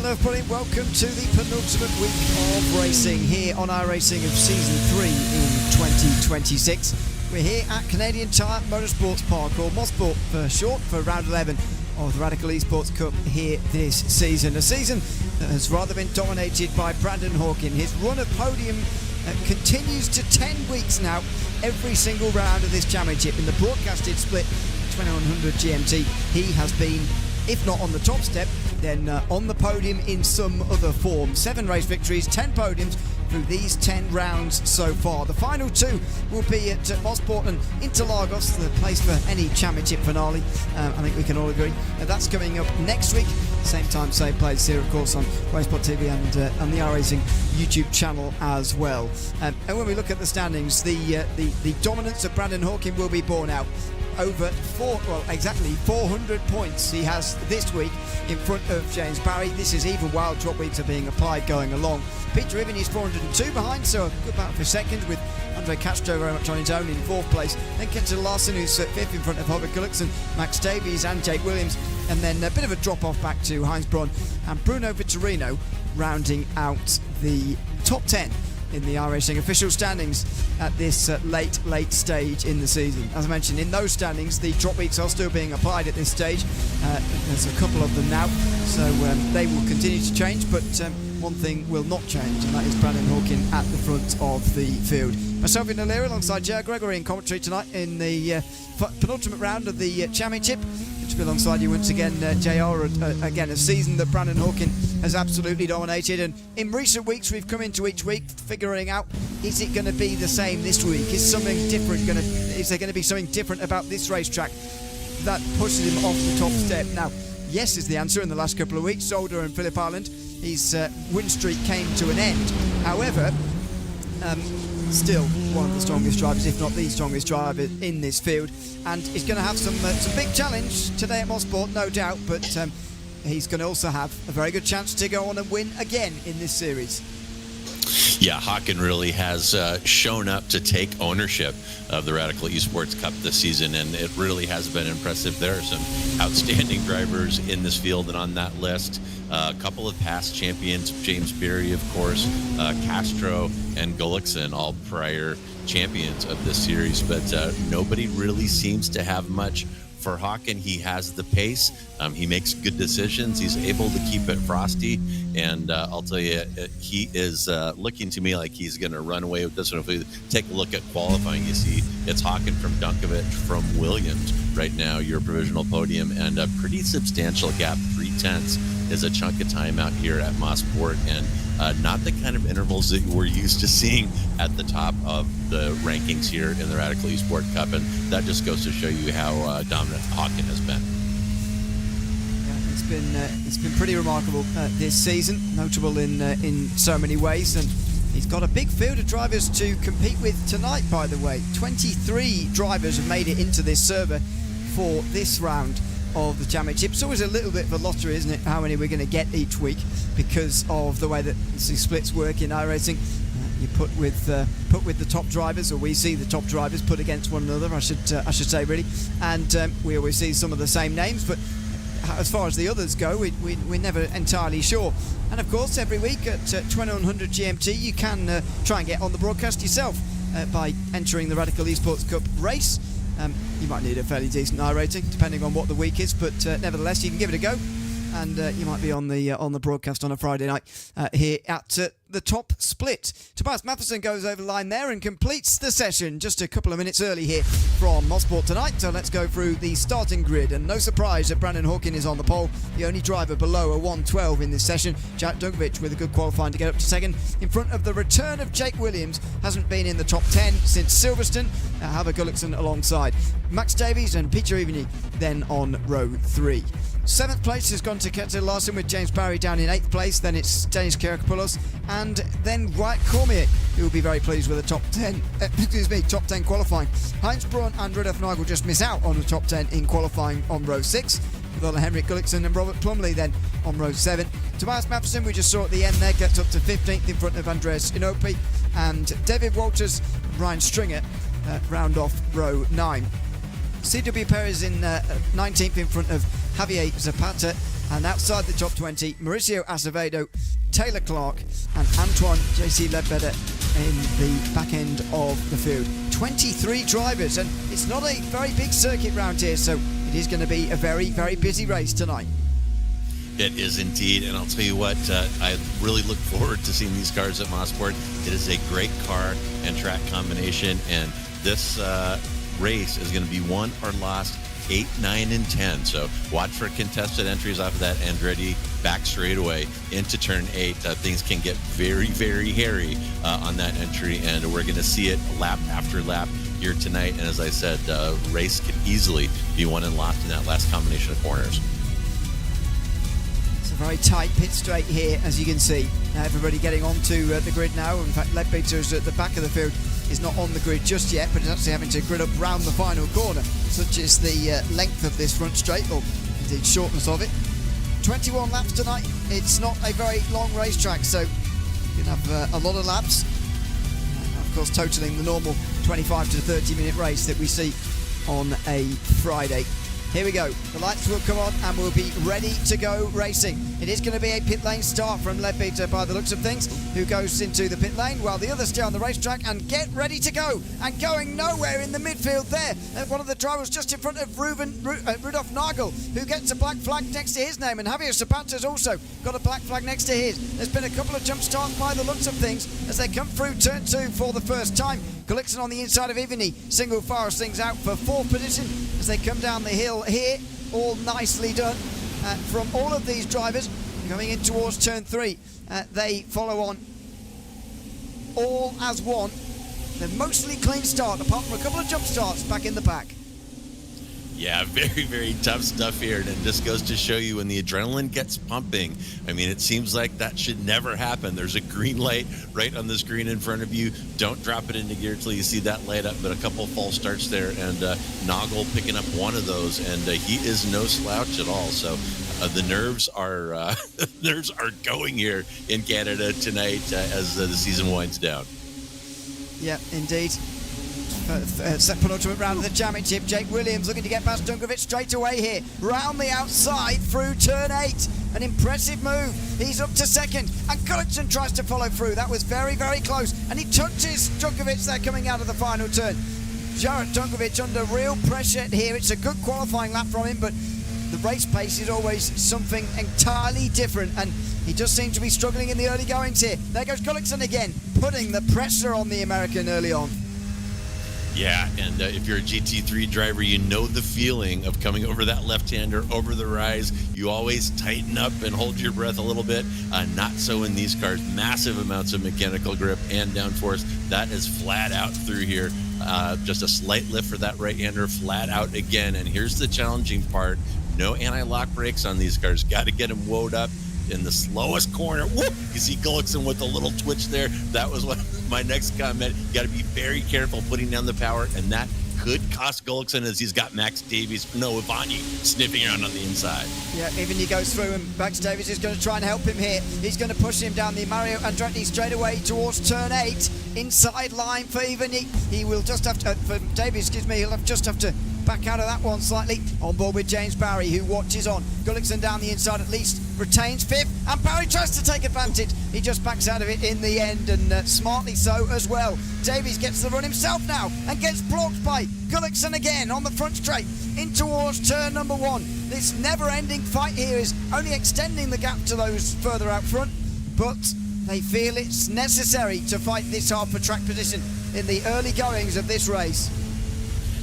everybody. Welcome to the penultimate week of racing here on our racing of Season 3 in 2026. We're here at Canadian Tire Motorsports Park, or Mosport for short, for round 11 of the Radical Esports Cup here this season. A season that has rather been dominated by Brandon Hawkin. His run of podium continues to 10 weeks now, every single round of this championship. In the broadcasted split 2100 GMT, he has been, if not on the top step, then on the podium in some other form. 7 race victories, 10 podiums through these 10 rounds so far. The final 2 will be at Mosport and Interlagos, the place for any championship finale. I think we can all agree. That's coming up next week. Same time, same place here, of course, on RaceSpotTV and the RaceSing YouTube channel as well. And when we look at the standings, the dominance of Brandon Hawkin will be borne out. Exactly 400 points he has this week in front of James Barry. This is even while drop weeks are being applied going along. Peter Ivany is 402 behind, so a good battle for second, with Andre Castro very much on his own in 4th place. Then Kjetil Larsen, who's 5th in front of Robert Gullickson, Max Davies and Jake Williams, and then a bit of a drop off back to Heinz Braun and Bruno Vitorino, rounding out the top 10 in the RaceSing official standings at this late stage in the season. As I mentioned, in those standings, the drop weeks are still being applied at this stage. There's a couple of them now, so they will continue to change, but one thing will not change, and that is Brandon Hawkin at the front of the field. Myself in O'Leary alongside J.R. Gregory in commentary tonight in the penultimate round of the championship. To be alongside you once again, JR. Again, a season that Brandon Hawkin has absolutely dominated, and in recent weeks we've come into each week figuring out, is it going to be the same this week? Is there going to be something different about this racetrack that pushes him off the top step? Now, yes is the answer. In the last couple of weeks, Zolder and Phillip Island, his win streak came to an end. However, still one of the strongest drivers, if not the strongest driver in this field, and he's going to have some big challenge today at Mosport, no doubt, but he's going to also have a very good chance to go on and win again in this series. Yeah, Hawkin really has shown up to take ownership of the Radical Esports Cup this season, and it really has been impressive. There are some outstanding drivers in this field and on that list. A couple of past champions, James Berry, of course, Castro and Gullickson, all prior champions of this series, but nobody really seems to have much for Hawkin. He has the pace. He makes good decisions. He's able to keep it frosty. And I'll tell you, he is looking to me like he's going to run away with this one. If we take a look at qualifying, you see it's Hawkin from Dunkovic from Williams right now, your provisional podium, and a pretty substantial gap. 3/10 is a chunk of time out here at Mosport, and not the kind of intervals that we're used to seeing at the top of the rankings here in the Radical Esports Cup, and that just goes to show you how dominant Hawkin has been. Yeah, it's been pretty remarkable this season, notable in so many ways, and he's got a big field of drivers to compete with tonight, by the way. 23 drivers have made it into this server for this round of the championship. It's always a little bit of a lottery, isn't it, how many we're going to get each week, because of the way that the splits work in iRacing. You put with the top drivers, or we see the top drivers put against one another, I should say, really, and we always see some of the same names, but as far as the others go, we're never entirely sure. And of course, every week at 2100 GMT, you can try and get on the broadcast yourself by entering the Radical Esports Cup race. You might need a fairly decent I rating, depending on what the week is, but nevertheless, you can give it a go, and you might be on the broadcast on a Friday night here at the top split. Tobias Matheson goes over the line there and completes the session just a couple of minutes early here from Mosport tonight. So let's go through the starting grid, and no surprise that Brandon Hawkin is on the pole, the only driver below a 112 in this session. Jack Dunkovic with a good qualifying to get up to second, in front of the return of Jake Williams. Hasn't been in the top 10 since Silverstone. Haber Gullickson alongside Max Davies and Peter Ivany then on row 3. 7th place has gone to Kjetil Larsen, with James Barry down in 8th place. Then it's Denis Kyrkopoulos and then Wright Cormier, who will be very pleased with the top 10 qualifying. Heinz Braun and Rudolf Nagel just miss out on the top 10 in qualifying on row 6, with Ola Henrik Gullickson and Robert Plumley then on row 7. Tobias Matheson, we just saw at the end there, gets up to 15th in front of Andreas Inopi, and David Walters, Ryan Stringer round off row 9. CW Perez in 19th in front of Javier Zapata And outside the top 20, Mauricio Acevedo, Taylor Clark, and Antoine JC Ledbetter in the back end of the field. 23 drivers, and it's not a very big circuit round here, so it is going to be a very, very busy race tonight. It is indeed, and I'll tell you what, I really look forward to seeing these cars at Motorsport. It is a great car and track combination, and this race is going to be won or lost 8, 9, and 10. So watch for contested entries off of that Andretti back straight away into turn 8. Things can get very, very hairy on that entry, and we're going to see it lap after lap here tonight. And as I said, race could easily be won and lost in that last combination of corners. Very tight pit straight here, as you can see. Everybody getting onto the grid now. In fact, Ledbetter is at the back of the field, is not on the grid just yet, but is actually having to grid up round the final corner. Such is the length of this front straight, or indeed shortness of it. 21 laps tonight. It's not a very long racetrack, so you can have a lot of laps. Of course, totaling the normal 25 to 30 minute race that we see on a Friday. Here we go. The lights will come on and we'll be ready to go racing. It is going to be a pit lane start from Ledbetter by the looks of things, who goes into the pit lane while the others stay on the racetrack and get ready to go. And going nowhere in the midfield there. One of the drivers just in front of Rudolf Nagel, who gets a black flag next to his name. And Javier Zapata's also got a black flag next to his. There's been a couple of jump starts by the looks of things as they come through turn 2 for the first time. Gullickson on the inside of Ivany single fires things out for 4th position as they come down the hill here. All nicely done from all of these drivers coming in towards turn 3. They follow on all as one. They're mostly clean start apart from a couple of jump starts back in the pack. Yeah, very, very tough stuff here, and it just goes to show you when the adrenaline gets pumping. I mean, it seems like that should never happen. There's a green light right on the screen in front of you. Don't drop it into gear till you see that light up, but a couple false starts there, and Nagel picking up one of those, and he is no slouch at all. So the nerves are nerves are going here in Canada tonight as the season winds down. Yeah, indeed. Penultimate round of the championship. Jake Williams looking to get past Dunkovic straight away here. Round the outside through turn 8. An impressive move. He's up to second. And Gullickson tries to follow through. That was very, very close. And he touches Dunkovic there coming out of the final turn. Jarrett Dunkovic under real pressure here. It's a good qualifying lap from him, but the race pace is always something entirely different. And he does seem to be struggling in the early goings here. There goes Gullickson again, putting the pressure on the American early on. Yeah, and if you're a GT3 driver, you know the feeling of coming over that left-hander, over the rise. You always tighten up and hold your breath a little bit. Not so in these cars. Massive amounts of mechanical grip and downforce. That is flat out through here. Just a slight lift for that right-hander, flat out again. And here's the challenging part. No anti-lock brakes on these cars. Got to get them woed up in the slowest corner. Whoop! You see Gullickson with a little twitch there. That was what my next comment. You got to be very careful putting down the power, and that could cost Gullickson as he's got Max Davies, Ivany sniffing around on the inside. Yeah, even he goes through, and Max Davies is going to try and help him here. He's going to push him down the Mario Andretti straight away towards turn 8. Inside line for Ivany. He will just have to, for Davies, he'll just have to back out of that one slightly. On board with James Barry, who watches on. Gullickson down the inside at least, retains 5th, and Barry tries to take advantage. He just backs out of it in the end, and smartly so as well. Davies gets the run himself now and gets blocked by Gullickson again on the front straight in towards turn number 1. This never-ending fight here is only extending the gap to those further out front, but they feel it's necessary to fight this hard for track position in the early goings of this race.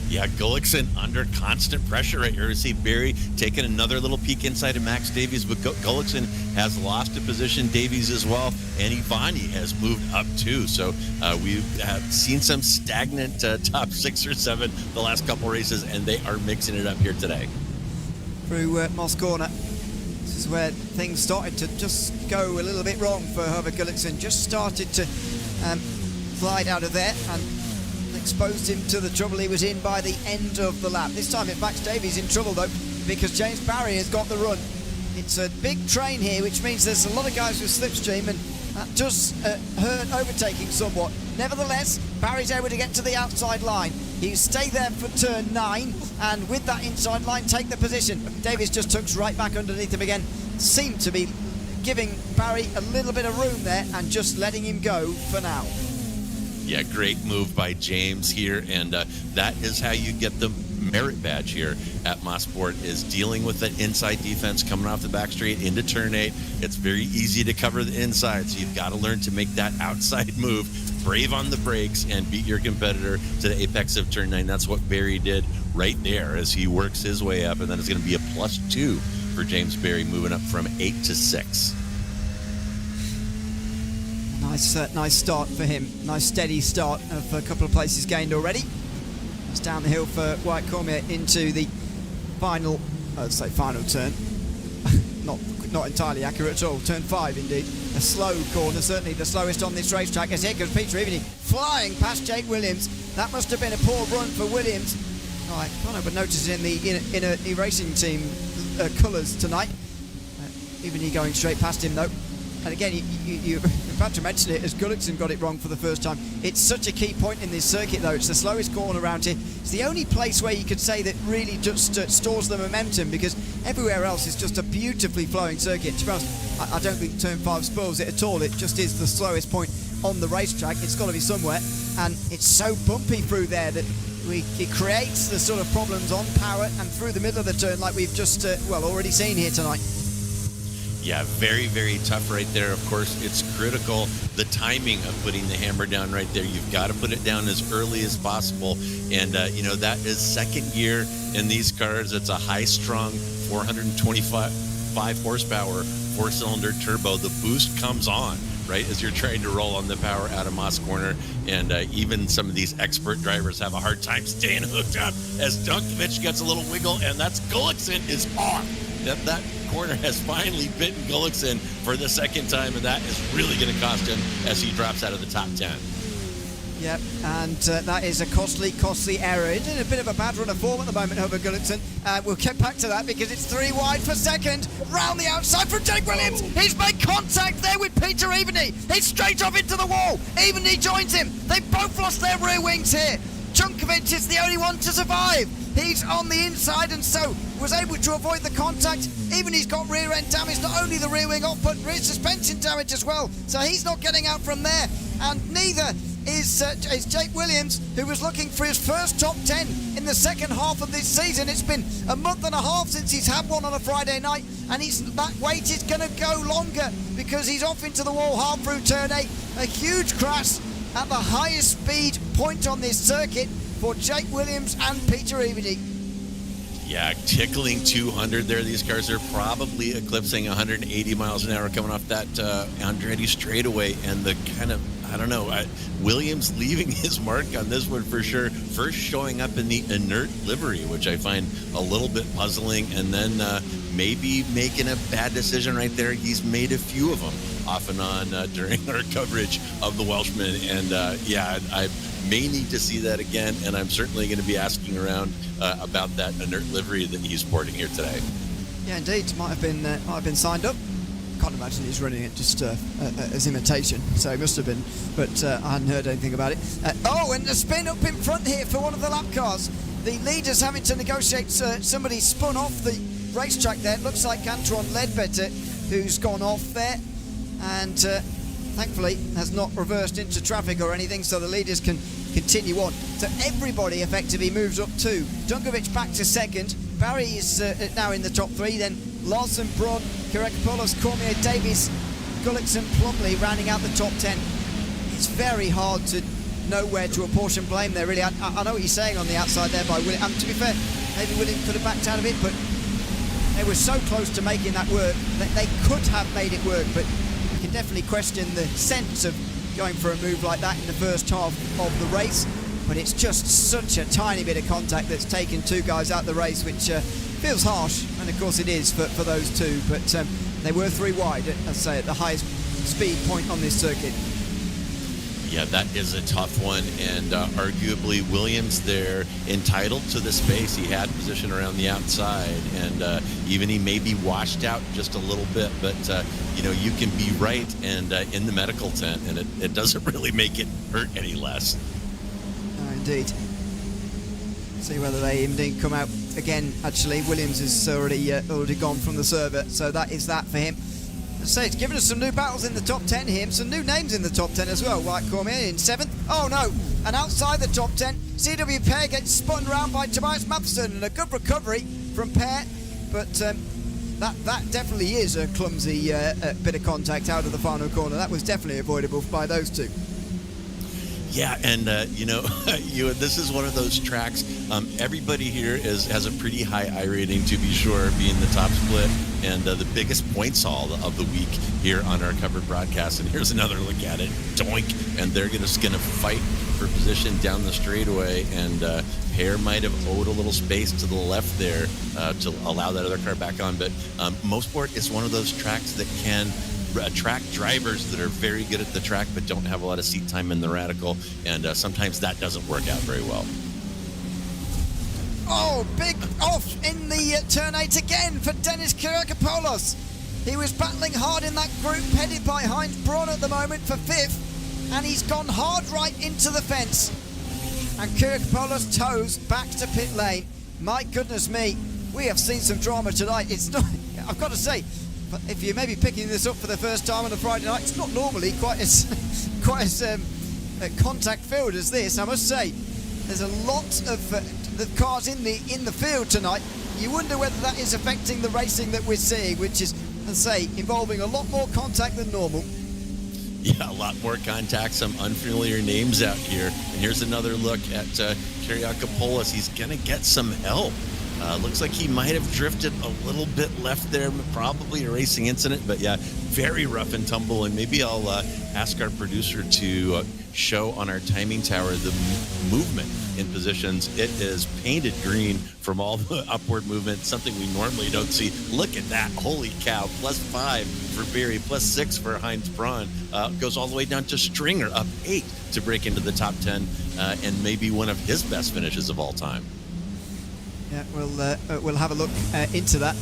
Yeah, Gullickson under constant pressure right here. You see Barry taking another little peek inside of Max Davies, but Gullickson has lost a position, Davies as well, and Ivany has moved up too. So we have seen some stagnant top 6 or 7 the last couple races, and they are mixing it up here today. Through Moss Corner. This is where things started to just go a little bit wrong for Herbert Gullickson. Just started to glide out of there and exposed him to the trouble he was in by the end of the lap. This time Max Davies in trouble though, because James Barry has got the run. It's a big train here, which means there's a lot of guys with slipstream, and that does hurt overtaking somewhat. Nevertheless, Barry's able to get to the outside line. He'll stay there for turn 9, and with that inside line, take the position. Davies just tucks right back underneath him again. Seemed to be giving Barry a little bit of room there and just letting him go for now. Yeah, great move by James here, and that is how you get the merit badge here at Motorsport, is dealing with that inside defense coming off the back straight into turn 8. It's very easy to cover the inside, so you've got to learn to make that outside move, brave on the brakes, and beat your competitor to the apex of turn 9. That's what Barry did right there as he works his way up, and then it's going to be a +2 for James Barry, moving up from 8 to 6. Nice start for him. Nice steady start of a couple of places gained already. It's down the hill for White Cormier into the final, final turn. not entirely accurate at all. Turn 5 indeed. A slow corner, certainly the slowest on this racetrack. As here comes Peter Evany flying past Jake Williams. That must have been a poor run for Williams. Oh, I can't help but notice it in the inner racing team colours tonight. Evany going straight past him though. And again, you're about to mention it, as Gullickson got it wrong for the first time. It's such a key point in this circuit, though. It's the slowest corner around here. It's the only place where you could say that really just stores the momentum, because everywhere else is just a beautifully flowing circuit. To be honest, I don't think Turn 5 spoils it at all. It just is the slowest point on the racetrack. It's got to be somewhere. And it's so bumpy through there that it creates the sort of problems on power and through the middle of the turn like we've just, already seen here tonight. Yeah, very, very tough right there. Of course, it's critical, the timing of putting the hammer down right there. You've got to put it down as early as possible. And, that is second gear in these cars. It's a high-strung 425 horsepower, 4-cylinder turbo. The boost comes on, right, as you're trying to roll on the power out of Moss Corner. And even some of these expert drivers have a hard time staying hooked up as Dunkovich gets a little wiggle, and that's Gullickson is off. That corner has finally bitten Gullickson for the second time, and that is really going to cost him as he drops out of the top 10. Yep, and that is a costly error. He's in a bit of a bad run of form at the moment, Hubert Gullickson. We'll get back to that because it's 3 wide for second. Round the outside from Jake Williams. He's made contact there with Peter Evany. He's straight off into the wall. Evany joins him. They both lost their rear wings here. Junkovic is the only one to survive. He's on the inside and so was able to avoid the contact. Even he's got rear end damage, not only the rear wing off, but rear suspension damage as well. So he's not getting out from there. And neither is Jake Williams, who was looking for his first top 10 in the second half of this season. It's been a month and a half since he's had one on a Friday night, and that wait is going to go longer because he's off into the wall half through turn 8. A huge crash at the highest speed point on this circuit for Jake Williams and Peter Evany. Yeah, tickling 200 there. These cars are probably eclipsing 180 miles an hour coming off that Andretti straightaway, and the kind of, Williams leaving his mark on this one for sure. First showing up in the inert livery, which I find a little bit puzzling, and then maybe making a bad decision right there. He's made a few of them off and on during our coverage of the Welshman, and I may need to see that again, and I'm certainly going to be asking around about that inert livery that he's sporting here today. Yeah, indeed, might have been signed up. Can't imagine he's running it just as imitation, so he must have been, but I hadn't heard anything about it. And a spin up in front here for one of the lap cars. The leader's having to negotiate. Somebody spun off the racetrack there. It looks like Antoine Ledbetter, who's gone off there, and thankfully has not reversed into traffic or anything, so the leaders can continue on. So everybody effectively moves up too. Dunkovic back to second. Barry is now in the top 3. Then Larson, Braun, Kirakopoulos, Cormier, Davies, Gullickson, Plumley rounding out the top 10. It's very hard to know where to apportion blame there, really. I know what you're saying on the outside there by William. To be fair, maybe William could have backed out of it, but they were so close to making that work that they could have made it work, but you can definitely question the sense of going for a move like that in the first half of the race. But it's just such a tiny bit of contact that's taken 2 guys out of the race, which feels harsh, and of course it is for those 2, but they were 3 wide, I'd say, at the highest speed point on this circuit. Yeah, that is a tough one, and arguably Williams there entitled to the space. He had position around the outside, and even he may be washed out just a little bit, but you can be right and in the medical tent, and it doesn't really make it hurt any less. Oh, indeed. See whether they indeed come out again. Actually, Williams is already gone from the server, so that is that for him. So it's given us some new battles in the top 10 here, some new names in the top 10 as well. White Cormier in 7th. Oh no, and outside the top 10, CW Pear gets spun around by Tobias Matheson, and a good recovery from Pear, but that definitely is a clumsy bit of contact out of the final corner. That was definitely avoidable by those two. Yeah, and this is one of those tracks. Everybody here has a pretty high I rating, to be sure, being the top split and the biggest points haul of the week here on our covered broadcast. And here's another look at it, doink, and they're just going to fight for position down the straightaway. And Pear might have owed a little space to the left there to allow that other car back on. But Motorsport is one of those tracks that can attract drivers that are very good at the track but don't have a lot of seat time in the radical, and sometimes that doesn't work out very well. Oh, big off in the turn 8 again for Dennis Kyrgiopoulos. He was battling hard in that group, headed by Heinz Braun at the moment for 5th, and he's gone hard right into the fence. And Kyrgiopoulos toes back to pit lane. My goodness me, we have seen some drama tonight. It's not, I've got to say, but if you're maybe picking this up for the first time on a Friday night, it's not normally quite as contact filled as this. I must say, there's a lot of the cars in the field tonight. You wonder whether that is affecting the racing that we're seeing, which is, as I say, involving a lot more contact than normal. Yeah, a lot more contact, some unfamiliar names out here. And here's another look at Kyrgiopoulos. He's going to get some help. Looks like he might have drifted a little bit left there, probably a racing incident, but yeah, very rough and tumble. And maybe I'll ask our producer to show on our timing tower the movement in positions. It is painted green from all the upward movement, something we normally don't see. Look at that, holy cow, +5 for Berry, +6 for Heinz Braun. Goes all the way down to Stringer, up 8 to break into the top 10, and maybe one of his best finishes of all time. Yeah, we'll have a look into that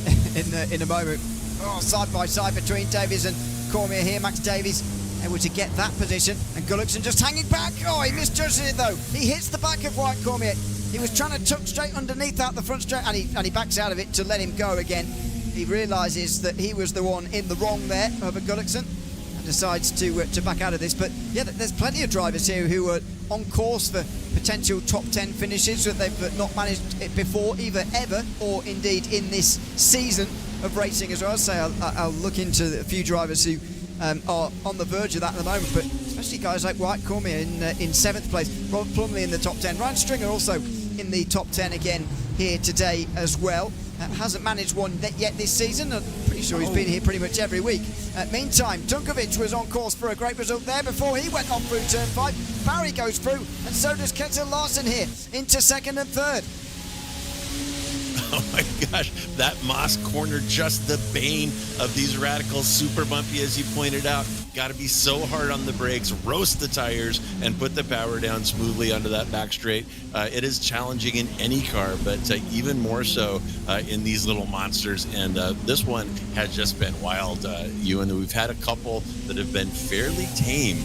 in a moment. Oh, side by side between Davies and Cormier here. Max Davies able to get that position, and Gullickson just hanging back. Oh, he misjudges it though. He hits the back of White Cormier. He was trying to tuck straight underneath out the front straight, and he backs out of it to let him go again. He realises that he was the one in the wrong there over Gullickson, and decides to back out of this. But yeah, there's plenty of drivers here who are on course for potential top 10 finishes that they've not managed it before, either ever or indeed in this season of racing as well. So I'll look into a few drivers who are on the verge of that at the moment, but especially guys like White Cormier in 7th place, Robert Plumley in the top 10, Ryan Stringer also in the top 10 again here today as well. Hasn't managed one yet this season. I'm pretty sure he's been here pretty much every week. Meantime, Tunkovic was on course for a great result there before he went on through turn 5. Barry goes through, and so does Kjetil Larsen here into 2nd and 3rd. Oh my gosh, that Moss corner, just the bane of these radicals. Super bumpy, as you pointed out. Got to be so hard on the brakes, roast the tires, and put the power down smoothly onto that back straight. It is challenging in any car, but even more so in these little monsters. And this one has just been wild, Ewan. We've had a couple that have been fairly tame,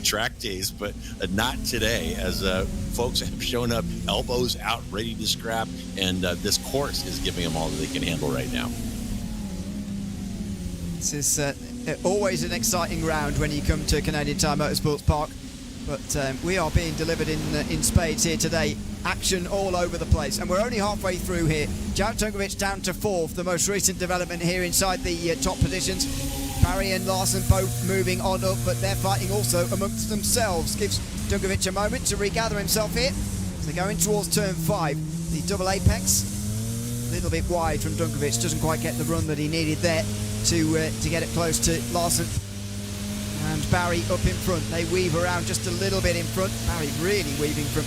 track days, but not today, as folks have shown up, elbows out, ready to scrap, and this course is giving them all that they can handle right now. This is always an exciting round when you come to Canadian Tire Motorsports Park, but we are being delivered in spades here today. Action all over the place, and we're only halfway through here. Jarek Tunkovic down to 4th, the most recent development here inside the top positions. Barry and Larsen both moving on up, but they're fighting also amongst themselves. Gives Tunkovic a moment to regather himself here. So they're going towards turn 5. The double apex, a little bit wide from Tunkovic, doesn't quite get the run that he needed there to get it close to Larsen. And Barry up in front. They weave around just a little bit in front. Barry really weaving from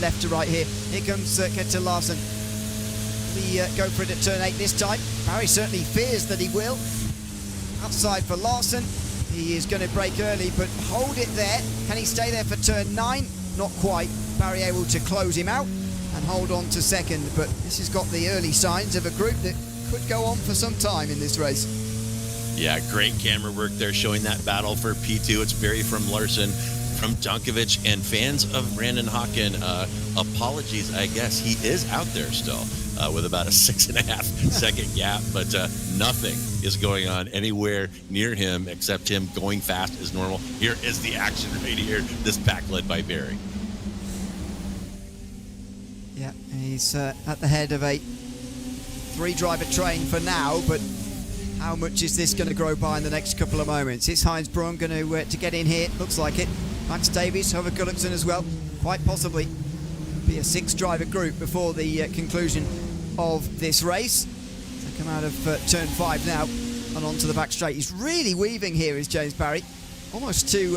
left to right here. Here comes Kjetil Larsen. We go for it at turn 8 this time. Barry certainly fears that he will. Outside for Larsen. He is going to brake early, but hold it there. Can he stay there for turn 9? Not quite. Barry able to close him out and hold on to second, but this has got the early signs of a group that could go on for some time in this race. Yeah, great camera work there showing that battle for P2. It's Barry from Larson, from Dunkovich, and fans of Brandon Hawken, apologies, I guess he is out there still with about a 6.5 second gap, but nothing is going on anywhere near him except him going fast as normal. Here is the action right here, this pack led by Barry. Yeah, he's at the head of a 3-driver train for now, but how much is this going to grow by in the next couple of moments? Is Heinz Braun going to get in here? Looks like it. Max Davies, Hover Gullickson as well. Quite possibly be a 6-driver group before the conclusion of this race. So come out of turn 5 now and onto the back straight. He's really weaving here, is James Barry. Almost to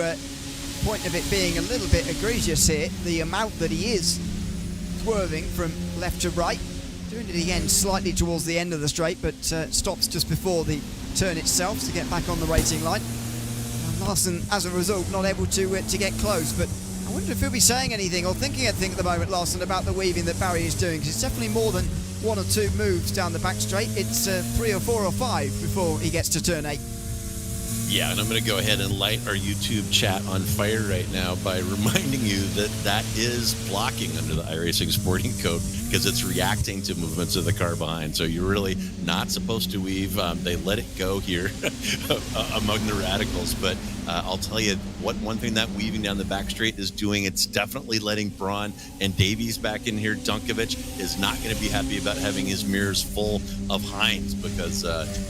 point of it being a little bit egregious here, the amount that he is swerving from left to right. Doing it again slightly towards the end of the straight, but stops just before the turn itself to get back on the racing line. And Larson, as a result, not able to get close. But I wonder if he'll be saying anything or thinking anything at the moment, Larson, about the weaving that Barry is doing, because it's definitely more than 1 or 2 moves down the back straight. It's 3 or 4 or 5 before he gets to turn 8. Yeah, and I'm going to go ahead and light our YouTube chat on fire right now by reminding you that that is blocking under the iRacing Sporting Code, because it's reacting to movements of the car behind. So you're really not supposed to weave. They let it go here among the radicals. But I'll tell you one thing that weaving down the back straight is doing. It's definitely letting Braun and Davies back in here. Dunkovich is not going to be happy about having his mirrors full of Heinz, because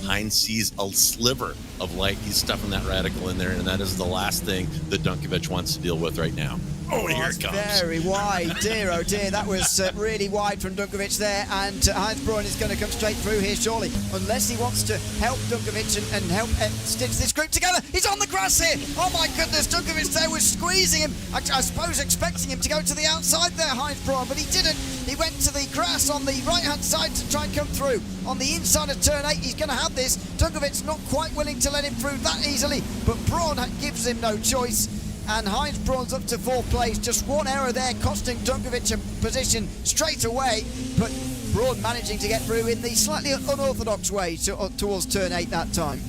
Heinz sees a sliver of light. He's stuffing that radical in there, and that is the last thing that Dunkovich wants to deal with right now. Oh, here it comes. Very wide. Dear, oh dear. That was really wide from Dunkovich there. And Heinz Braun is going to come straight through here, surely. Unless he wants to help Dunkovich and help stitch this group together. He's on the grass here. Oh, my goodness. Dunkovich there was squeezing him. I suppose expecting him to go to the outside there, Heinz Braun. But he didn't. He went to the grass on the right-hand side to try and come through. On the inside of turn 8, he's going to have this. Dunkovich not quite willing to let him through that easily. But Braun gives him no choice. And Heinz Braun's up to 4th place. Just one error there, costing Dunkovich a position straight away. But Braun managing to get through in the slightly unorthodox way towards turn 8 that time.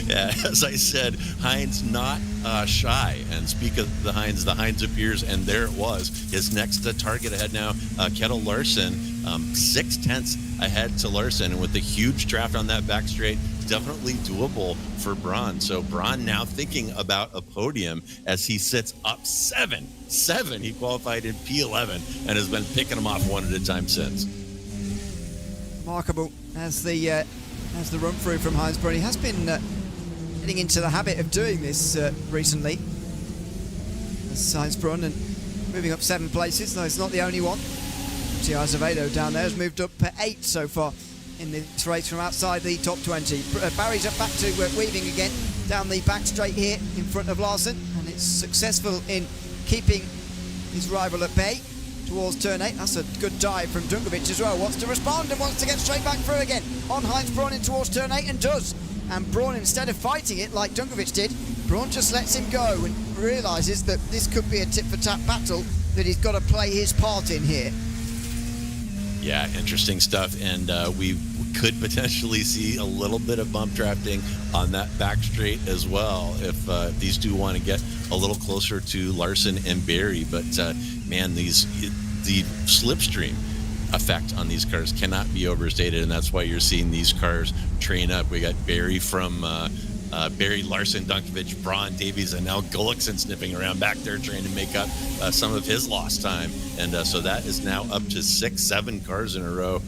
Yeah, as I said, Heinz not shy. And speak of the Heinz appears, and there it was. His next target ahead now, Kettle Larson, 0.6 ahead to Larson. And with the huge draft on that back straight, definitely doable for Braun. So Braun now thinking about a podium as he sits up 7. He qualified in P11 and has been picking them off one at a time since. Remarkable as the run through from Heinz Braun. He has been getting into the habit of doing this recently. As Heinz Braun, and moving up 7 places, though it's not the only one. T.R. Azevedo down there has moved up 8 so far in this race from outside the top 20. Barry's up back to weaving again down the back straight here in front of Larson, and it's successful in keeping his rival at bay towards turn 8. That's a good dive from Dunkovich as well. Wants to respond and wants to get straight back through again on Heinz Braun in towards turn 8, and does. And Braun, instead of fighting it like Dunkovich did, Braun just lets him go and realises that this could be a tit-for-tat battle that he's got to play his part in here. Yeah, interesting stuff, and we could potentially see a little bit of bump drafting on that back straight as well if these two want to get a little closer to Larson and Barry. But man, the slipstream effect on these cars cannot be overstated, and that's why you're seeing these cars train up. We got Barry from Barry, Larson, Dunkovich, Braun, Davies, and now Gullickson sniffing around back there trying to make up some of his lost time. And so that is now up to 6-7 cars in a row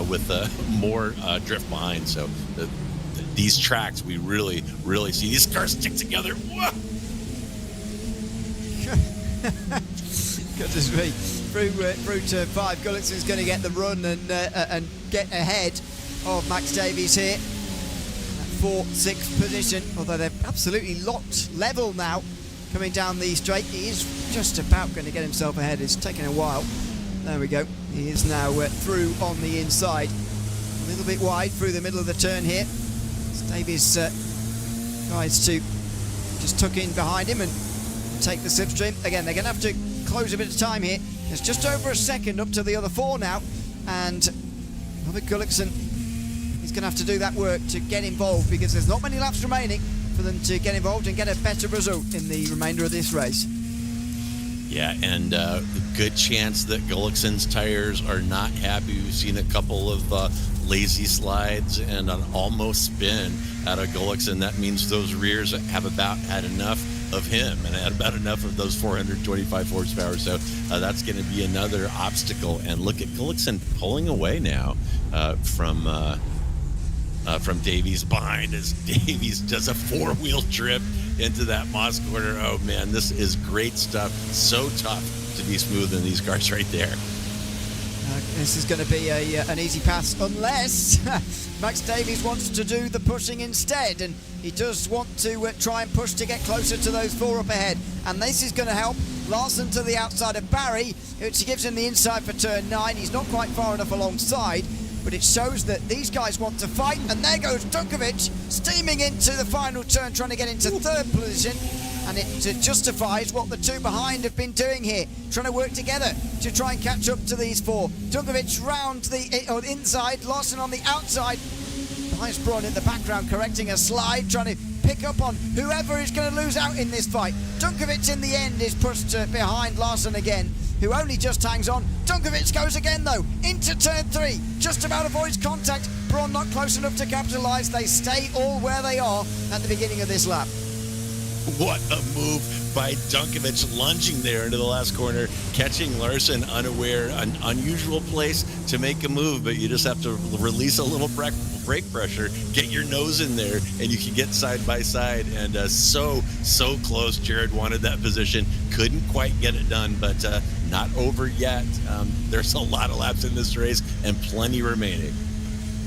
with more drift behind. So these tracks, we really see these cars stick together. Whoa! Goodness me. Through turn 5, Gullickson's going to get the run and get ahead of Max Davies here. 4th, 6th position, although they're absolutely locked level now coming down the straight. He is just about going to get himself ahead. It's taken a while. There we go. He is now through on the inside. A little bit wide through the middle of the turn here. Davies tries to just tuck in behind him and take the slipstream. Again, they're going to have to close a bit of time here. There's just over a second up to the other four now, and Robert Gullickson is going to have to do that work to get involved, because there's not many laps remaining for them to get involved and get a better result in the remainder of this race. Yeah, and good chance that Gullickson's tires are not happy. We've seen a couple of lazy slides and an almost spin out of Gullickson. That means those rears have about had enough of him and had about enough of those 425 horsepower. So that's going to be another obstacle. And look at Gullickson pulling away now from Davies behind, as Davies does a four-wheel trip into that Moss corner. Oh man, this is great stuff. So tough to be smooth in these cars right there. This is going to be an easy pass, unless Max Davies wants to do the pushing instead, and he does want to try and push to get closer to those four up ahead. And this is going to help Larson to the outside of Barry, which gives him the inside for turn 9. He's not quite far enough alongside, but it shows that these guys want to fight. And there goes Dunkovic, steaming into the final turn, trying to get into third position. And it justifies what the two behind have been doing here, trying to work together to try and catch up to these four. Dunkovic round the inside, Larson on the outside. Nice Braun in the background correcting a slide, trying to pick up on whoever is going to lose out in this fight. Dunkovic in the end is pushed behind Larson again, who only just hangs on. Dunkovic goes again though, into turn 3, just about avoids contact. Braun not close enough to capitalise. They stay all where they are at the beginning of this lap. What a move by Dunkovic, lunging there into the last corner, catching Larson unaware. An unusual place to make a move, but you just have to release a little brake pressure, get your nose in there, and you can get side by side. And so close. Jared wanted that position, couldn't quite get it done, but not over yet. There's a lot of laps in this race and plenty remaining.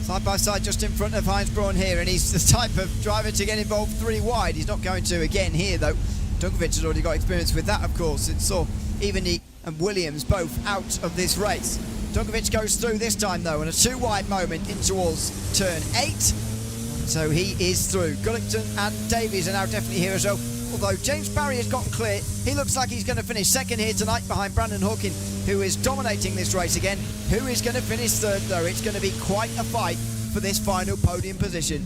Side by side just in front of Heinz Braun here, and he's the type of driver to get involved 3 wide. He's not going to again here though. Dunkovic has already got experience with that, of course. It saw Evany and Williams both out of this race. Dunkovic goes through this time though, and a 2 wide moment in towards turn 8. So he is through. Gullickson and Davies are now definitely here as well. Although James Barry has gotten clear, he looks like he's going to finish second here tonight behind Brandon Hawkin, who is dominating this race again. Who is going to finish third though? It's going to be quite a fight for this final podium position.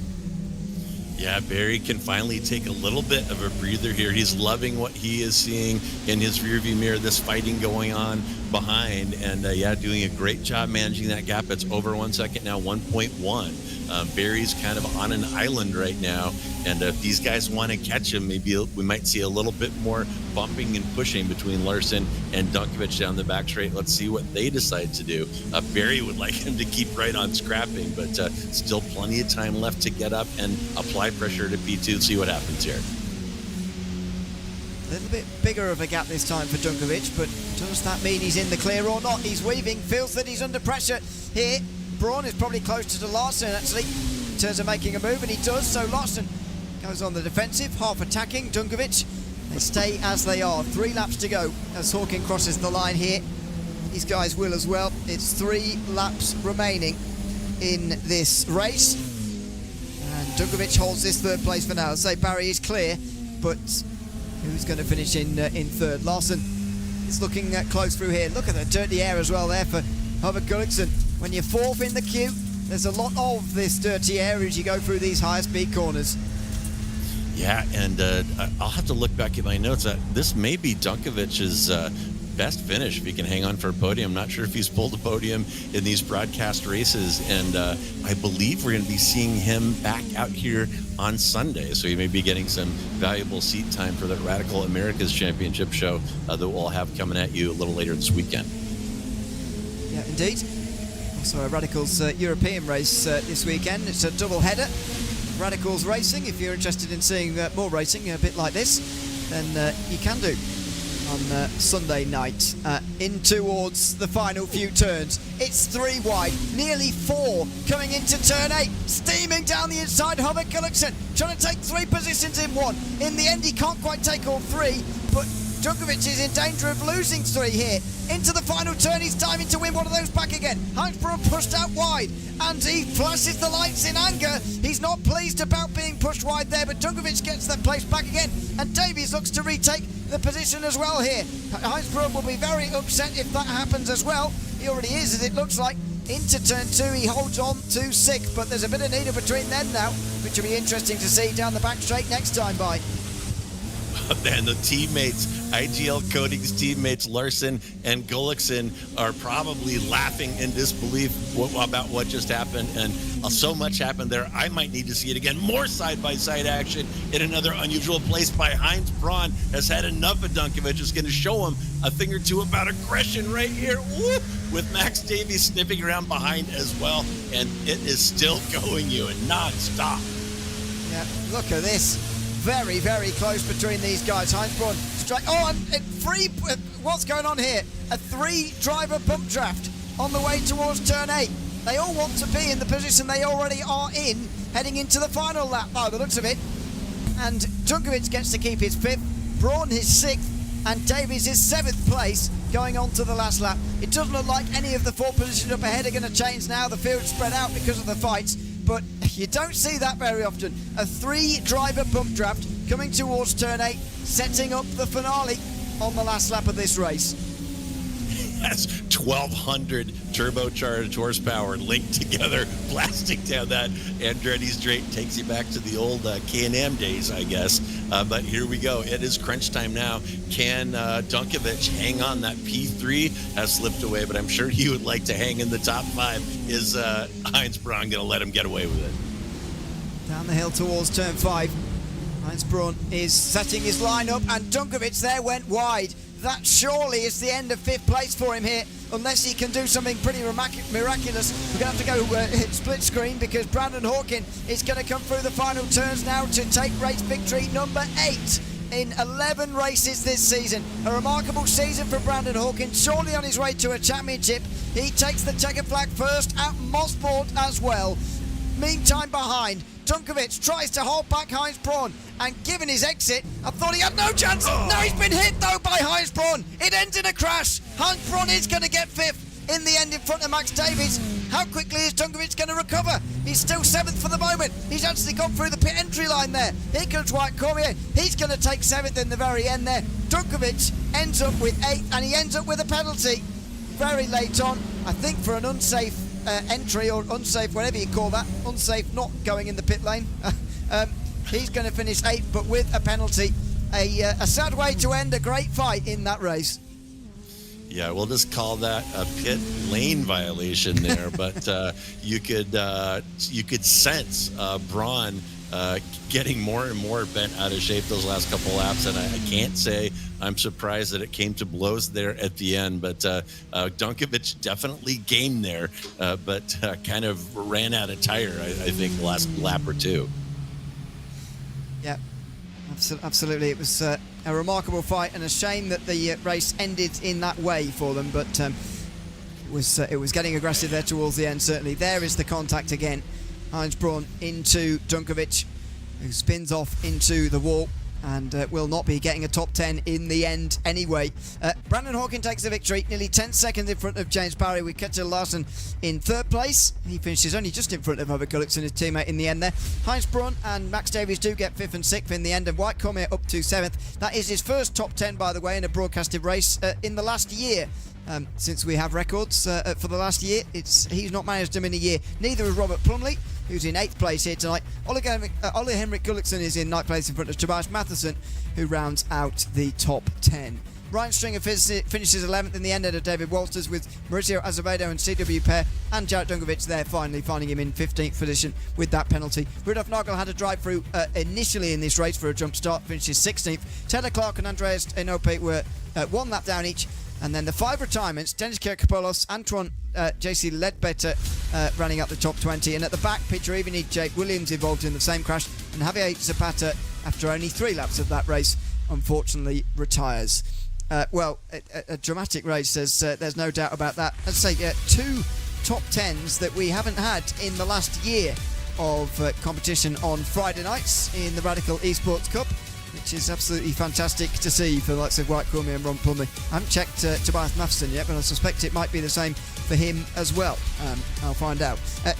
Yeah, Barry can finally take a little bit of a breather here. He's loving what he is seeing in his rearview mirror, this fighting going on behind, and yeah, doing a great job managing that gap. It's over 1 second now, 1.1. Barry's kind of on an island right now, and if these guys want to catch him, maybe we might see a little bit more bumping and pushing between Larson and Dunkovic down the back straight. Let's see what they decide to do. Barry would like him to keep right on scrapping, but still plenty of time left to get up and apply pressure to P2. See what happens here. A little bit bigger of a gap this time for Dunkovic, but does that mean he's in the clear or not? He's weaving, feels that he's under pressure here. Braun is probably closer to Larson actually in terms of making a move, and he does. So Larson goes on the defensive, half attacking Dunkovic. They stay as they are. 3 laps to go as Hawkin crosses the line here. These guys will as well. It's 3 laps remaining in this race, and Dunkovic holds this third place for now. Say Barry is clear, but who's going to finish in third? Larson is looking close through here. Look at the dirty air as well there for Robert Gullickson. When you're 4th in the queue, there's a lot of this dirty air as you go through these higher speed corners. Yeah, and I'll have to look back at my notes. This may be Dunkovic's best finish if he can hang on for a podium. I'm not sure if he's pulled a podium in these broadcast races, and I believe we're going to be seeing him back out here on Sunday, so he may be getting some valuable seat time for the Radical Americas Championship show that we'll have coming at you a little later this weekend. Yeah, indeed. Also a Radicals European race this weekend. It's a double header. Radicals Racing, if you're interested in seeing more racing a bit like this, then you can do on Sunday night. In towards the final few turns. It's 3 wide, nearly 4 coming into turn 8. Steaming down the inside, Robert Gullickson trying to take 3 positions in one. In the end, he can't quite take all 3, but Djokovic is in danger of losing 3 here. Into the final turn, he's timing to win one of those back again. Heinz Braun pushed out wide, and he flashes the lights in anger. He's not pleased about being pushed wide there, but Djokovic gets that place back again, and Davies looks to retake the position as well here. Heinz Braun will be very upset if that happens as well. He already is, as it looks like. Into turn 2, he holds on to 6, but there's a bit of needle between them now, which will be interesting to see down the back straight next time by. And the teammates, IGL Coatings teammates Larson and Gullikson, are probably laughing in disbelief about what just happened. And so much happened there. I might need to see it again. More side-by-side action in another unusual place by Heinz Braun. Has had enough of Djokovic. Is going to show him a thing or two about aggression right here. Woo! With Max Davies sniffing around behind as well. And it is still going you and non-stop. Yeah, look at this. Very, very close between these guys. Heinz Braun straight. Oh, and what's going on here? A 3-driver bump draft on the way towards turn 8. They all want to be in the position they already are in, heading into the final lap by the looks of it. And Djokovic gets to keep his 5th, Braun his 6th, and Davies his 7th place going on to the last lap. It doesn't look like any of the 4 positions up ahead are going to change now. The field's spread out because of the fights. But you don't see that very often. A 3-driver bump draft coming towards turn 8, setting up the finale on the last lap of this race. That's 1,200 turbocharged horsepower linked together, blasting down that Andretti straight. Takes you back to the old K&M days, I guess. But here we go. It is crunch time now. Can Djokovic hang on? That P3 has slipped away, but I'm sure he would like to hang in the top 5. Is Heinz Braun going to let him get away with it? Down the hill towards turn 5. Heinz Braun is setting his line up, and Djokovic there went wide. That surely is the end of 5th place for him here, unless he can do something pretty miraculous. We're going to have to go hit split screen, because Brandon Hawkin is going to come through the final turns now to take race victory number 8 in 11 races this season. A remarkable season for Brandon Hawkin, surely on his way to a championship. He takes the checkered flag first at Motorsport as well. Meantime behind, Djokovic tries to hold back Heinz Braun, and given his exit, I thought he had no chance. Now he's been hit though by Heinz Braun. It ends in a crash. Heinz Braun is going to get 5th in the end in front of Max Davies. How quickly is Djokovic going to recover? He's still 7th for the moment. He's actually gone through the pit entry line there. Here comes White Cormier. He's going to take 7th in the very end there. Djokovic ends up with 8th, and he ends up with a penalty very late on, I think for an unsafe entry, or unsafe, whatever you call that. Unsafe not going in the pit lane. He's going to finish 8th, but with a penalty. A sad way to end a great fight in that race. Yeah, we'll just call that a pit lane violation there. But you could sense Braun getting more and more bent out of shape those last couple laps, and I can't say I'm surprised that it came to blows there at the end. But Djokovic definitely gained there, but kind of ran out of tire, I think, the last lap or 2. Yeah, absolutely. It was a remarkable fight, and a shame that the race ended in that way for them. But it was getting aggressive there towards the end. Certainly, there is the contact again. Heinz Braun into Djokovic, who spins off into the wall, and will not be getting a top 10 in the end anyway. Brandon Hawkin takes the victory, nearly 10 seconds in front of James Barry, with Kjetil Larsen in 3rd place. He finishes only just in front of Robert Gullikson, his teammate, in the end there. Heinz Braun and Max Davies do get 5th and 6th in the end, and White Cormier up to 7th. That is his first top 10, by the way, in a broadcasted race in the last year. Since we have records for the last year, he's not managed them in a year. Neither has Robert Plumley, who's in 8th place here tonight. Ole Henrik Gullikson is in 9th place in front of Tobias Matheson, who rounds out the top 10. Ryan Stringer finishes 11th in the end, of David Walters, with Mauricio Azevedo and CW Pair, and Jarek Dungovic there finally finding him in 15th position with that penalty. Rudolf Nagel had a drive-through initially in this race for a jump start, finishes 16th. Taylor Clark and Andreas Enope were 1 lap down each. And then the 5 retirements, Dennis Kirkopoulos, Antoine JC Ledbetter running up the top 20. And at the back, Peter Evening, Jake Williams involved in the same crash. And Javier Zapata, after only 3 laps of that race, unfortunately retires. A dramatic race, there's no doubt about that. Let's say 2 top 10s that we haven't had in the last year of competition on Friday nights in the Radical Esports Cup. which is absolutely fantastic to see for the likes of White Cormier and Ron Plumley. I haven't checked Tobias Matheson yet, but I suspect it might be the same for him as well. I'll find out.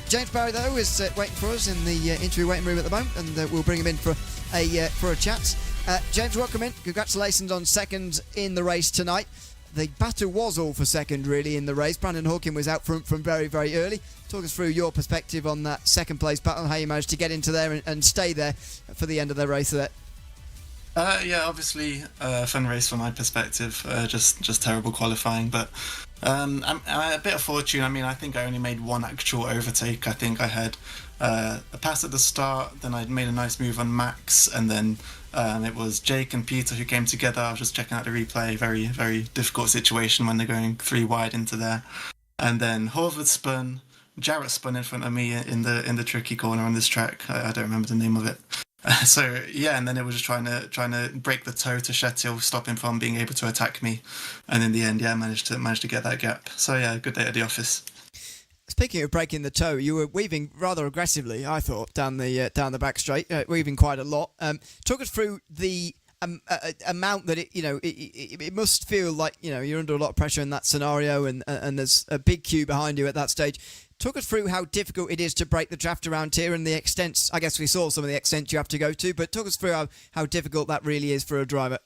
James Barry, though, is waiting for us in the interview waiting room at the moment, and we'll bring him in for a chat. James, welcome in. Congratulations on second in the race tonight. The battle was all for second, really, in the race. Brandon Hawkin was out front from very, very early. Talk us through your perspective on that second place battle, how you managed to get into there and stay there for the end of the race there. Yeah, obviously a fun race from my perspective. Just terrible qualifying, but I'm a bit of fortune. I mean, I think I only made one actual overtake. I think I had a pass at the start, then I made a nice move on Max, and then it was Jake and Peter who came together. I was just checking out the replay. Very, very difficult situation when they're going 3 wide into there. And then Horvath spun, Jarrett spun in front of me in the tricky corner on this track. I don't remember the name of it. So yeah, and then it was just trying to break the toe to Shettil, stop him from being able to attack me. And in the end, yeah, managed to get that gap. So yeah, good day at the office. Speaking of breaking the toe, you were weaving rather aggressively, I thought, down the back straight, weaving quite a lot. Talk us through the amount that it must feel like you're under a lot of pressure in that scenario, and there's a big queue behind you at that stage. Talk us through how difficult it is to break the draft around here and the extents. I guess we saw some of the extents you have to go to, but talk us through how difficult that really is for a driver.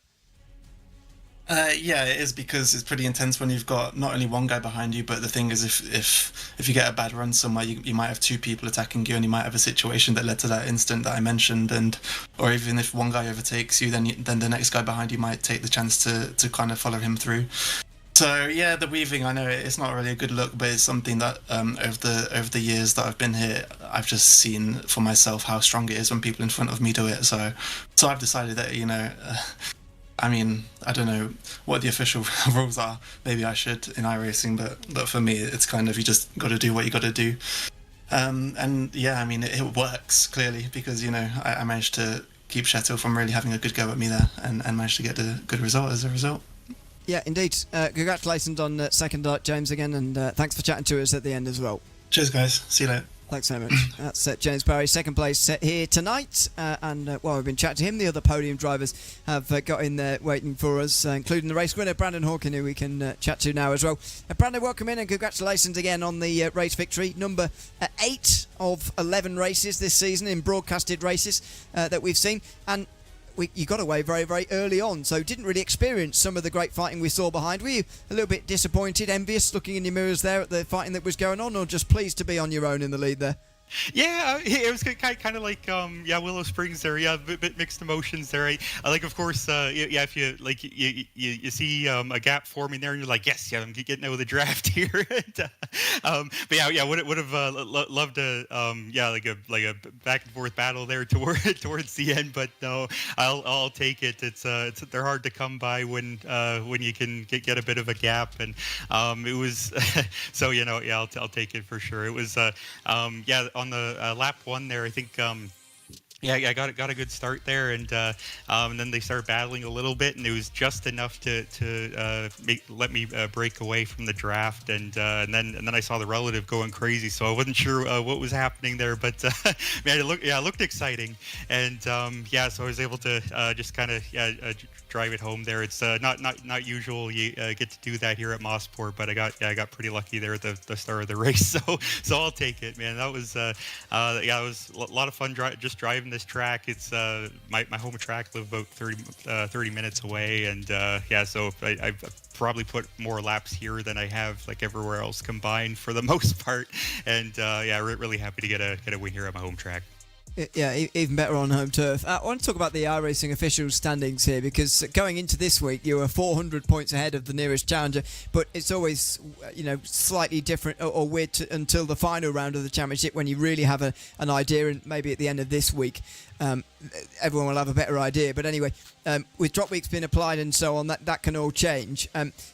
Yeah, it is, because it's pretty intense when you've got not only one guy behind you, but the thing is, if you get a bad run somewhere, you might have 2 people attacking you, and you might have a situation that led to that incident that I mentioned, or even if one guy overtakes you, then the next guy behind you might take the chance to kind of follow him through. So yeah, the weaving, I know it's not really a good look, but it's something that over the years that I've been here, I've just seen for myself how strong it is when people in front of me do it. So I've decided that I mean, I don't know what the official rules are. Maybe I should in iRacing, but for me, it's kind of, you just got to do what you got to do. And yeah, I mean, it works clearly, because I managed to keep Shettil from really having a good go at me there, and managed to get a good result as a result. Yeah, indeed. Congratulations on second, James, again, and thanks for chatting to us at the end as well. Cheers, guys. See you later. Thanks so much. That's James Barry, second place here tonight. And while we've been chatting to him, the other podium drivers have got in there waiting for us, including the race winner, Brandon Hawkin, who we can chat to now as well. Brandon, welcome in, and congratulations again on the race victory. Number 8 of 11 races this season in broadcasted races that we've seen. And you got away very, very early on, so didn't really experience some of the great fighting we saw behind. Were you a little bit disappointed, envious, looking in your mirrors there at the fighting that was going on, or just pleased to be on your own in the lead there? Yeah, it was kind of like Willow Springs there. Yeah, a bit mixed emotions there. I like, of course, if you like you see a gap forming there, and you're like, yes, yeah, I'm getting out of the draft here. But yeah, would have loved to like a back and forth battle there towards the end. But no, I'll take it. It's they're hard to come by when you can get a bit of a gap, and it was so I'll take it for sure. It was on the lap 1 there, I think I got a good start there, and then they started battling a little bit, and it was just enough to let me break away from the draft, and then I saw the relative going crazy, so I wasn't sure what was happening there, but man, it looked exciting, and so I was able to just kind of drive it home there. It's not usual you get to do that here at Motorsports, but I got pretty lucky there at the start of the race, so I'll take it, man. That was it was a lot of fun just driving this track. It's my home track. Live about 30 minutes away, and so I've probably put more laps here than I have like everywhere else combined for the most part, and really happy to get a win here at my home track. Yeah, even better on home turf. I want to talk about the iRacing officials standings here, because going into this week you were 400 points ahead of the nearest challenger, but it's always slightly different or weird until the final round of the championship, when you really have an idea, and maybe at the end of this week everyone will have a better idea. But anyway, with drop weeks being applied and so on, that can all change.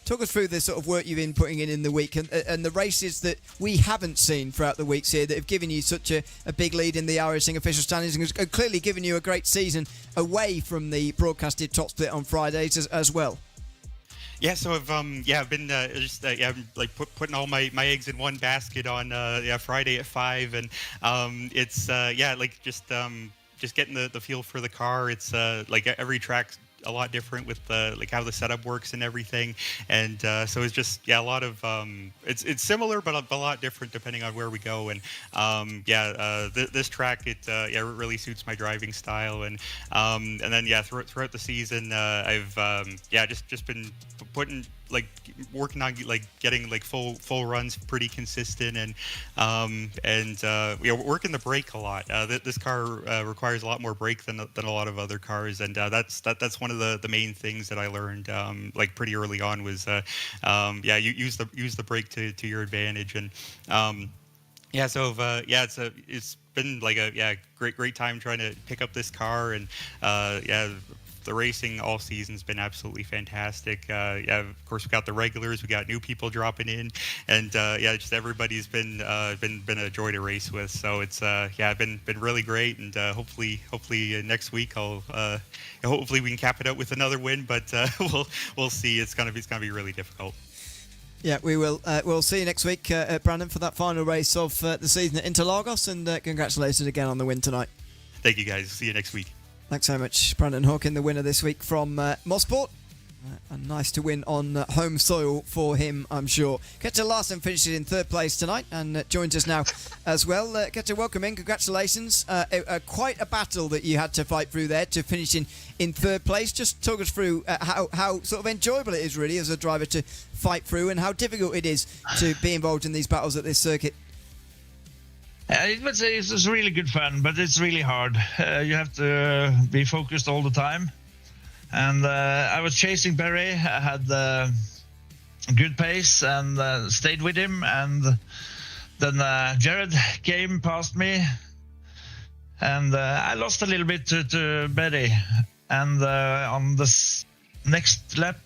Talk us through the sort of work you've been putting in the week, and the races that we haven't seen throughout the weeks here that have given you such a big lead in the iRacing official standings, and clearly given you a great season away from the broadcasted top split on Fridays as well. Yeah, so I've been putting all my eggs in one basket on Friday at 5, and it's just getting the feel for the car. It's like every track's a lot different with like how the setup works and everything, and so it's just a lot of it's similar but a lot different depending on where we go. And this track it really suits my driving style, and then throughout the season I've just been working on getting full runs pretty consistent, and working the brake a lot. This car requires a lot more brake than a lot of other cars, and that's one of the main things that I learned pretty early on was use the brake to your advantage. And it's been like a great time trying to pick up this car, and the racing all season's been absolutely fantastic. Of course, we got the regulars, we got new people dropping in, and just everybody's been a joy to race with. So it's been really great, and hopefully next week hopefully we can cap it out with another win. But we'll see. It's gonna be really difficult. Yeah, we will. We'll see you next week, Brandon, for that final race of the season at Interlagos, and congratulations again on the win tonight. Thank you, guys. See you next week. Thanks so much, Brandon Hawkin, the winner this week from Motorsport. And nice to win on home soil for him, I'm sure. Ketcher Larsen finishes in third place tonight and joins us now as well. Ketcher, welcome in. Congratulations. Quite a battle that you had to fight through there to finish in third place. Just talk us through how sort of enjoyable it is really as a driver to fight through, and how difficult it is to be involved in these battles at this circuit. It was really good fun, but it's really hard. You have to be focused all the time. And I was chasing Barry. I had good pace and stayed with him. And then Jared came past me, and I lost a little bit to Barry. And on the next lap,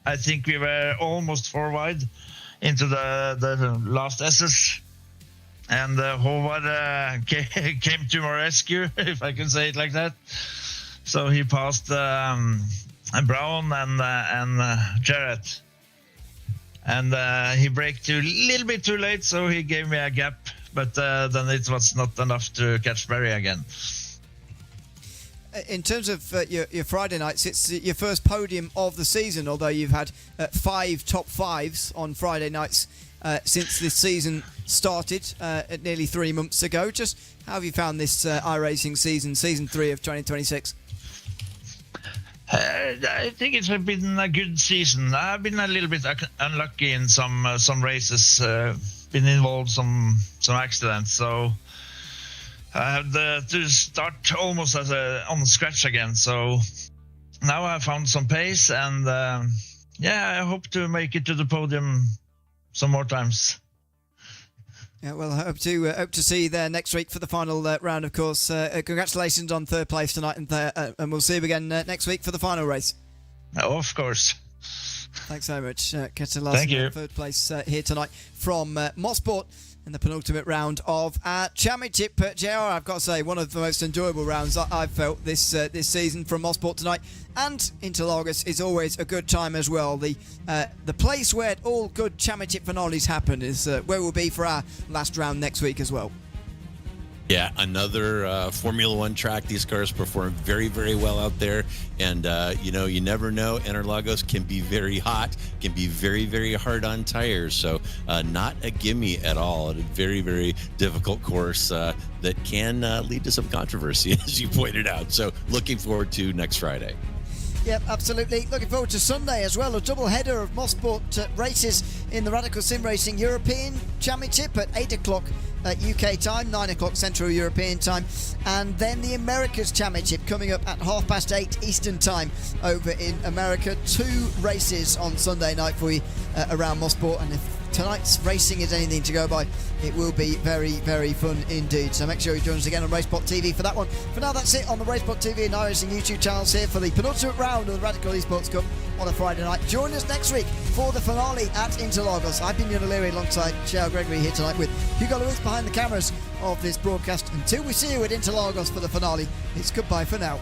I think we were almost 4 wide into the last SS. And Håvard came to my rescue, if I can say it like that. So he passed Brown and Jarrett. And he braked a little bit too late, so he gave me a gap. But then it was not enough to catch Barry again. In terms of your Friday nights, it's your first podium of the season, although you've had 5 top 5s on Friday nights since this season started nearly 3 months ago. Just how have you found this iRacing season 3 of 2026? I think it's been a good season. I've been a little bit unlucky in some races, been involved some accidents, so I have to start almost on scratch again. So now I found some pace, and I hope to make it to the podium some more times. Yeah, well, I hope to see you there next week for the final round, of course. Congratulations on third place tonight, and we'll see you again next week for the final race. Oh, of course. Thanks so much, Ketcher Larsen. Thank you. Third place here tonight from Motorsport in the penultimate round of our championship. JR, I've got to say, one of the most enjoyable rounds I've felt this season from Motorsport tonight. And Interlagos is always a good time as well. The place where all good championship finales happen is where we'll be for our last round next week as well. Yeah, another Formula One track. These cars perform very, very well out there. And, you never know. Interlagos can be very hot, can be very, very hard on tires. So not a gimme at all. A very, very difficult course that can lead to some controversy, as you pointed out. So looking forward to next Friday. Yep, absolutely. Looking forward to Sunday as well. A double header of Motorsport races in the Radical Sim Racing European Championship at 8 o'clock UK time, 9 o'clock Central European time, and then the Americas Championship coming up at 8:30 Eastern time over in America. 2 races on Sunday night for you around Motorsport, and if tonight's racing is anything to go by, it will be very, very fun indeed. So make sure you join us again on RaceSpotTV for that one. For now, that's it on the RaceSpotTV and iRacing YouTube channels here for the penultimate round of the Radical Esports Cup on a Friday night. Join us next week for the finale at Interlagos. I've been Ian O'Leary alongside Cheryl Gregory here tonight with Hugo Lewis behind the cameras of this broadcast. Until we see you at Interlagos for the finale, it's goodbye for now.